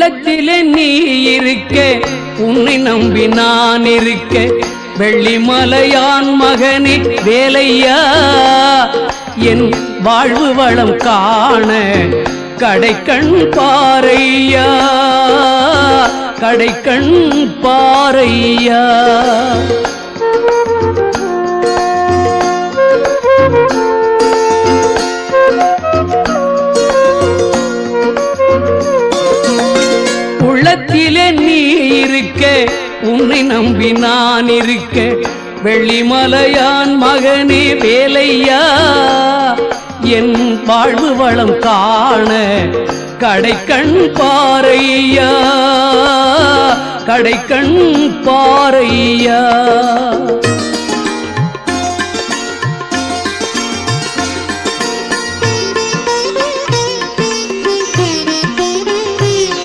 உள்ளத்திலே நீ இருக்க உன்னை நம்பி நான் இருக்க வெள்ளிமலையான் மகனே வேலையா என் வாழ்வு வளம் காண கடைக்கண் பாரையா கடைக்கண் பாரையா உள்ளத்திலே நீ இருக்க உன்னை நம்பி நான் இருக்க வெள்ளிமலையான் மகனே வேலையா என் வாழ்வு வளம் காண கடைக்கண் பாரையா கடைக்கண் பாரையா